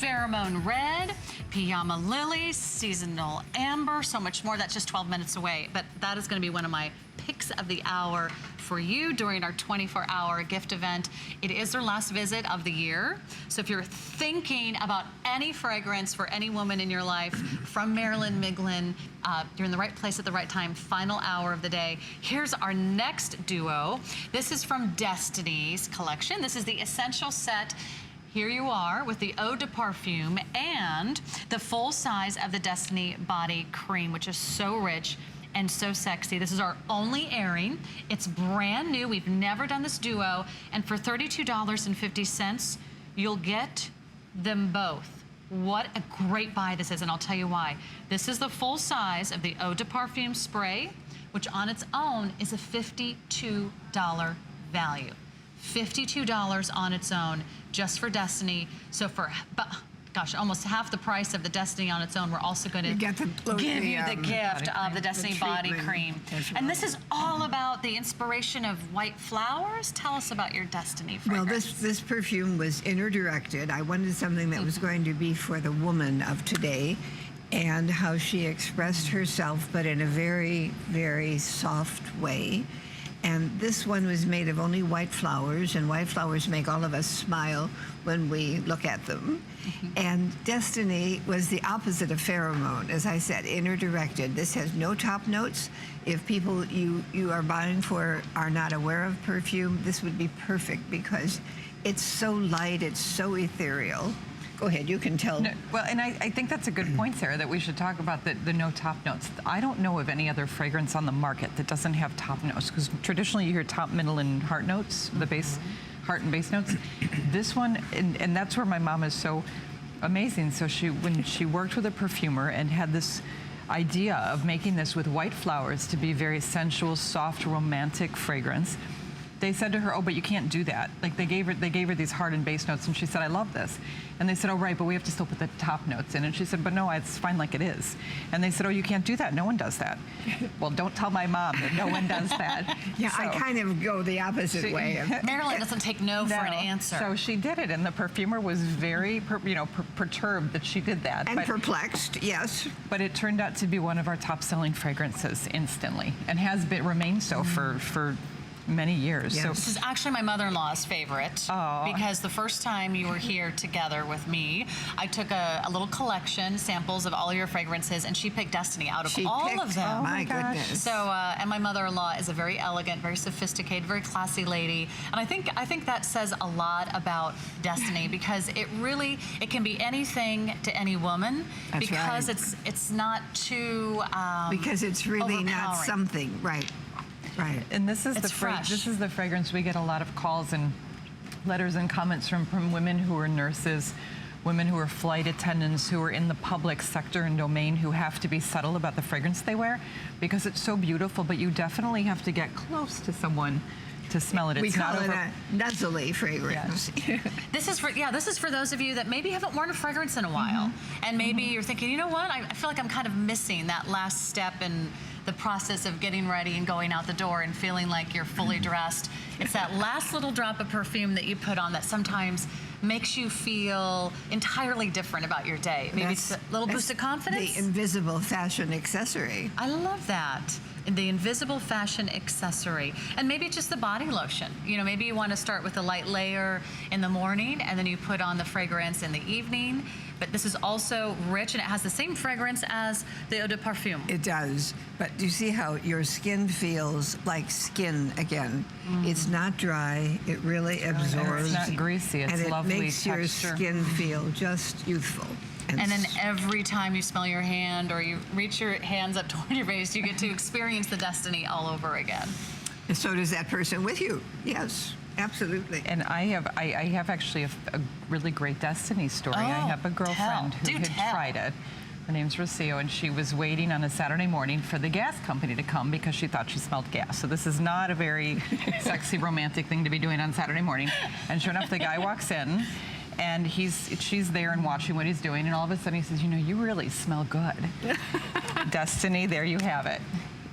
Pheromone Red, Pajama Lily, Seasonal Amber, so much more. That's just 12 minutes away, but that is gonna be one of my picks of the hour for you during our 24-hour gift event. It is their last visit of the year. So if you're thinking about any fragrance for any woman in your life from Marilyn Miglin, you're in the right place at the right time, final hour of the day. Here's our next duo. This is from Destiny's collection. This is the Essential Set. Here you are with the Eau de Parfum and the full size of the Destiny Body Cream, which is so rich and so sexy. This is our only airing. It's brand new. We've never done this duo. And for $32.50, you'll get them both. What a great buy this is, and I'll tell you why. This is the full size of the Eau de Parfum spray, which on its own is a $52 value. $52 on its own, just for Destiny. So for, gosh, almost half the price of the Destiny on its own, we're also going to give you the gift of the Destiny Body Cream. And this is all about the inspiration of white flowers. Tell us about your Destiny fragrance. Well, this perfume was inner-directed. I wanted something that was going to be for the woman of today and how she expressed herself, but in a very, very soft way. And this one was made of only white flowers, and white flowers make all of us smile when we look at them. And Destiny was the opposite of Pheromone, as I said, inner-directed. This has no top notes. If people you are buying for are not aware of perfume, this would be perfect because it's so light, it's so ethereal. Go ahead, you can tell. No, well, and I think that's a good point, Sarah, that we should talk about the no top notes. I don't know of any other fragrance on the market that doesn't have top notes, because traditionally you hear top, middle, and heart notes, the base, heart and base notes. This one, and that's where my mom is so amazing. So when she worked with a perfumer and had this idea of making this with white flowers to be very sensual, soft, romantic fragrance, they said to her, oh, but you can't do that. Like they gave her these heart and base notes, and she said, I love this. And they said, oh, right, but we have to still put the top notes in. And she said, but no, it's fine like it is. And they said, oh, you can't do that. No one does that. Well, don't tell my mom that no one does that. Yeah, so, I kind of go the opposite way. Marilyn doesn't take no for an answer. So she did it, and the perfumer was very, perturbed that she did that. And perplexed, yes. But it turned out to be one of our top-selling fragrances instantly, and has remained so for many years. Yes. So this is actually my mother-in-law's favorite, because the first time you were here together with me, I took a little collection, samples of all your fragrances, and she picked Destiny out of all of them. Oh my goodness. So, and my mother-in-law is a very elegant, very sophisticated, very classy lady, and I think that says a lot about Destiny, because it can be anything to any woman. That's because right. it's not too because it's really not something, right. Right. And this is the fragrance we get a lot of calls and letters and comments from women who are nurses, women who are flight attendants, who are in the public sector and domain, who have to be subtle about the fragrance they wear because it's so beautiful, but you definitely have to get close to someone to smell it. We call it a nuzzly fragrance. Yes. This is for those of you that maybe haven't worn a fragrance in a while, and maybe you're thinking, you know what, I feel like I'm kind of missing that last step in the process of getting ready and going out the door and feeling like you're fully dressed. It's that last little drop of perfume that you put on that sometimes makes you feel entirely different about your day. Maybe it's a little boost of confidence. The invisible fashion accessory. I love that. The invisible fashion accessory. And maybe just the body lotion. You know, maybe you want to start with a light layer in the morning and then you put on the fragrance in the evening. But this is also rich, and it has the same fragrance as the Eau de Parfum. It does. But do you see how your skin feels like skin again? It's not dry. It really absorbs. It's not greasy. It's and lovely it makes texture. Your skin feel just youthful. And then every time you smell your hand or you reach your hands up toward your face, you get to experience the Destiny all over again. And so does that person with you. Yes, absolutely. And I have actually a really great Destiny story. I have a girlfriend who had tried it. Her name's Rocio, and she was waiting on a Saturday morning for the gas company to come because she thought she smelled gas. So this is not a very sexy, romantic thing to be doing on Saturday morning. And sure enough, the guy walks in, and she's there and watching what he's doing, and all of a sudden he says, you know, you really smell good. Destiny, there you have it.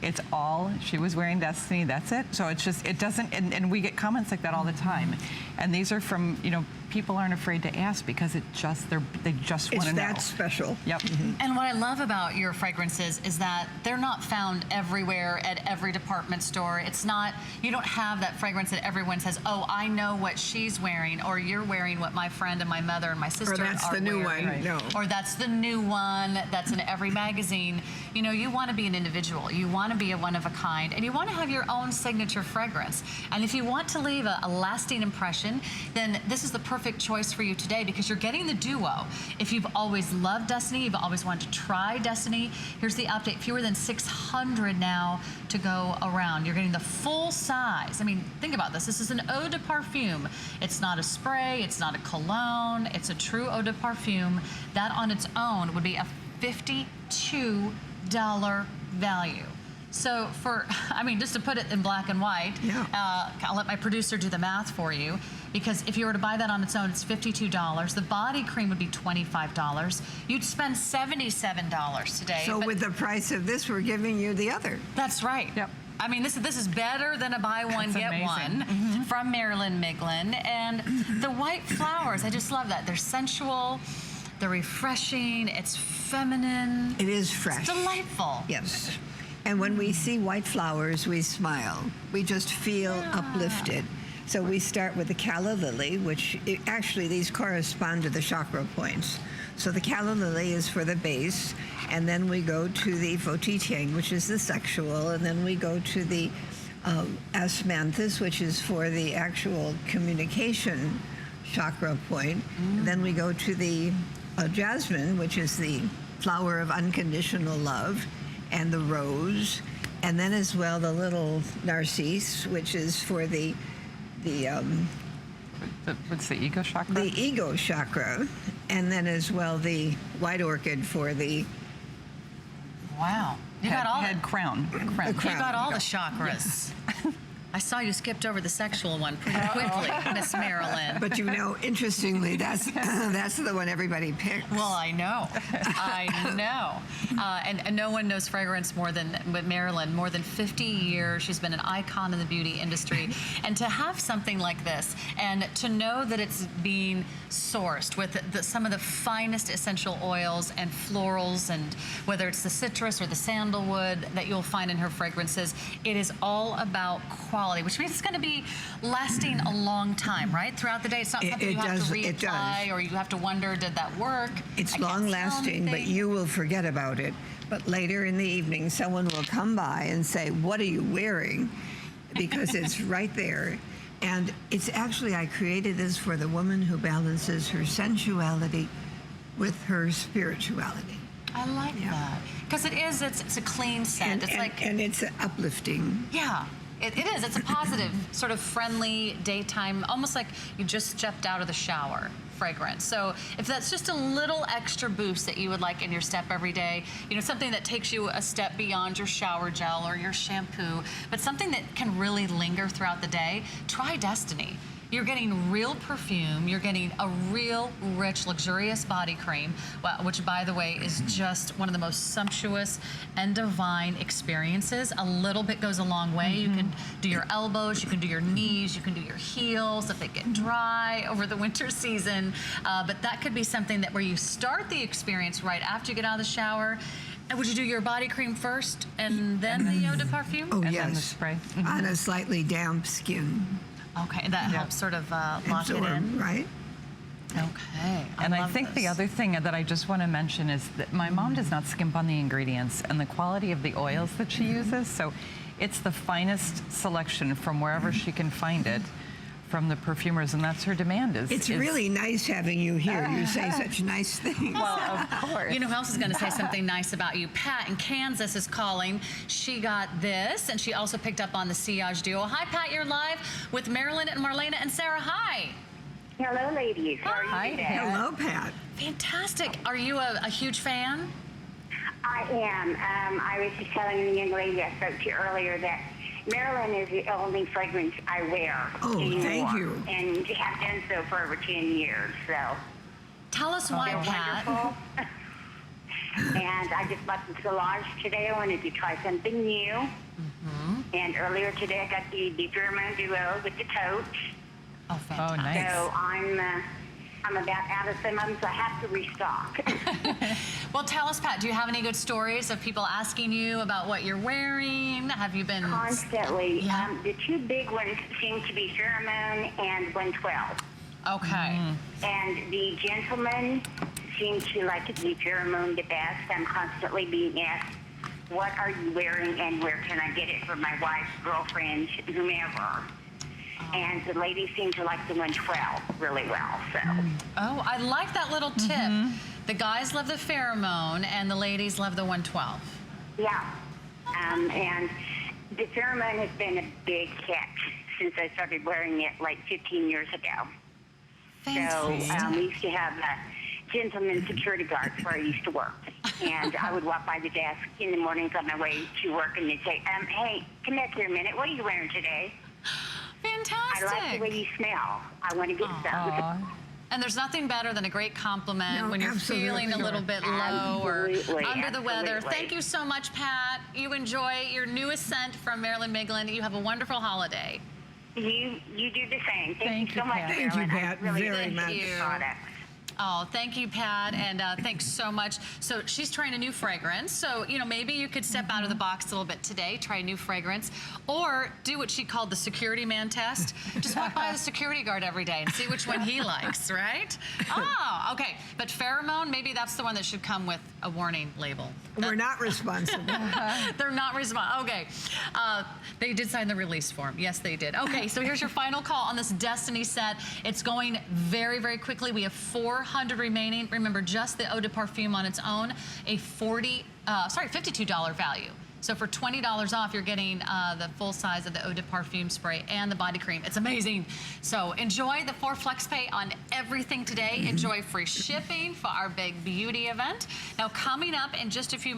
It's all, she was wearing Destiny, that's it. So it's just, it doesn't, and we get comments like that all the time. And these are from, you know, people aren't afraid to ask because they just want to know. It's that special. Yep. And what I love about your fragrances is that they're not found everywhere at every department store. It's not, you don't have that fragrance that everyone says, oh, I know what she's wearing, or you're wearing what my friend and my mother and my sister are wearing. Or that's the new one. Right. No. Or that's the new one that's in every magazine. You know, you want to be an individual. You want to be a one of a kind, and you want to have your own signature fragrance. And if you want to leave a lasting impression, then this is the perfect choice for you today, because you're getting the duo. If you've always loved Destiny, you've always wanted to try Destiny, here's the update. Fewer than 600 now to go around. You're getting the full size. I mean, think about this. This is an eau de parfum. It's not a spray. It's not a cologne. It's a true eau de parfum. That on its own would be a $52 value. So for, I mean, just to put it in black and white, I'll let my producer do the math for you, because if you were to buy that on its own, it's $52. The body cream would be $25. You'd spend $77 today. So with the price of this, we're giving you the other. That's right. Yep. I mean, this is better than a buy one, That's get amazing. one from Marilyn Miglin. And the white flowers, I just love that. They're sensual, they're refreshing, it's feminine. It is fresh. It's delightful. Yes. And when we see white flowers, we smile. We just feel uplifted. So we start with the Calla Lily, which actually these correspond to the chakra points. So the Calla Lily is for the base, and then we go to the Fotitiang, which is the sexual, and then we go to the Asmanthus, which is for the actual communication chakra point. And then we go to the Jasmine, which is the flower of unconditional love, and the rose, and then as well the little Narcisse, which is for What's the ego chakra? the ego chakra, and then as well the white orchid for the Wow. You got all head crown. You got all the chakras. I saw you skipped over the sexual one pretty quickly, Miss Marilyn. But you know, interestingly, that's the one everybody picks. Well, I know. And no one knows fragrance more than Marilyn. More than 50 years, she's been an icon in the beauty industry. And to have something like this, and to know that it's being sourced with some of the finest essential oils and florals, and whether it's the citrus or the sandalwood that you'll find in her fragrances, it is all about quality, which means it's going to be lasting a long time, right? Throughout the day, it's not something you have to reapply or you have to wonder, did that work? It's long lasting, but you will forget about it. But later in the evening, someone will come by and say, what are you wearing? Because it's right there. And it's actually, I created this for the woman who balances her sensuality with her spirituality. I like that. Because it's a clean scent. And it's uplifting. Yeah. It is. It's a positive, sort of friendly daytime, almost like you just stepped out of the shower fragrance. So if that's just a little extra boost that you would like in your step every day, you know, something that takes you a step beyond your shower gel or your shampoo, but something that can really linger throughout the day, try Destiny. You're getting real perfume. You're getting a real rich, luxurious body cream, which, by the way, is just one of the most sumptuous and divine experiences. A little bit goes a long way. You can do your elbows, you can do your knees, you can do your heels if they get dry over the winter season. But that could be something that where you start the experience right after you get out of the shower. And would you do your body cream first and then the eau de parfum? Oh, And yes. then the spray. On a slightly damp skin. Okay, and that helps sort of lock it in. Right? Okay. And I love think this. the other thing that I just want to mention is that my mom does not skimp on the ingredients and the quality of the oils that she uses. So it's the finest selection from wherever she can find it from the perfumers, and that's her demand. It's really nice having you here. You say such nice things. Well, of course. You know who else is going to say something nice about you? Pat in Kansas is calling. She got this, and she also picked up on the Sillage Duo. Hi, Pat, you're live with Marilyn and Marlena and Sarah. Hi. Hello, ladies. How are Hi. you today? Hello, Pat. Fantastic. Are you a huge fan? I am. I was just telling the young lady I spoke to earlier that Marilyn is the only fragrance I wear anymore. Thank you. And have done so for over 10 years. So Tell us why, they're Pat. wonderful. And I just bought the Solange today. I wanted to try something new. And earlier today, I got the German Duo with the tote. Oh, fantastic. Oh, nice. So I'm I'm about out of some of them, so I have to restock. Well, tell us, Pat, do you have any good stories of people asking you about what you're wearing? Have you been... Constantly. Yeah. The two big ones seem to be Pheromone and 112. Okay. And the gentlemen seem to like the Pheromone the best. I'm constantly being asked, what are you wearing and where can I get it for my wife, girlfriend, whomever? And the ladies seem to like the 112 really well, so. Oh, I like that little tip. The guys love the Pheromone and the ladies love the 112. Yeah. And the Pheromone has been a big hit since I started wearing it like 15 years ago. Fantastic. So we used to have gentlemen security guards where I used to work. And I would walk by the desk in the mornings on my way to work and they'd say, hey, come back here a minute. What are you wearing today? Fantastic. I like the way you smell. I want to get some. And there's nothing better than a great compliment No, when you're absolutely. feeling a little bit low or Absolutely, under the weather. absolutely. Thank you so much, Pat. You enjoy your newest scent from Marilyn Miglin. You have a wonderful holiday. You do the same. Thank you you, so much, Pat. Thank you, Marilyn. I Pat, really very appreciate much. the products. Oh, thank you, Pat, and thanks so much. So she's trying a new fragrance. So, you know, maybe you could step out of the box a little bit today, try a new fragrance, or do what she called the security man test. Just walk by the security guard every day and see which one he likes, right? Oh, okay. But Pheromone, maybe that's the one that should come with a warning label. We're not responsible. They're not responsible. Okay. They did sign the release form. Yes, they did. Okay, so here's your final call on this Destiny set. It's going very, very quickly. We have 400 remaining. Remember, just the eau de parfum on its own, a $52 value. So for $20 off, you're getting the full size of the eau de parfum spray and the body cream. It's amazing. So enjoy the 4 flex pay on everything today. Enjoy free shipping for our big beauty event. Now, coming up in just a few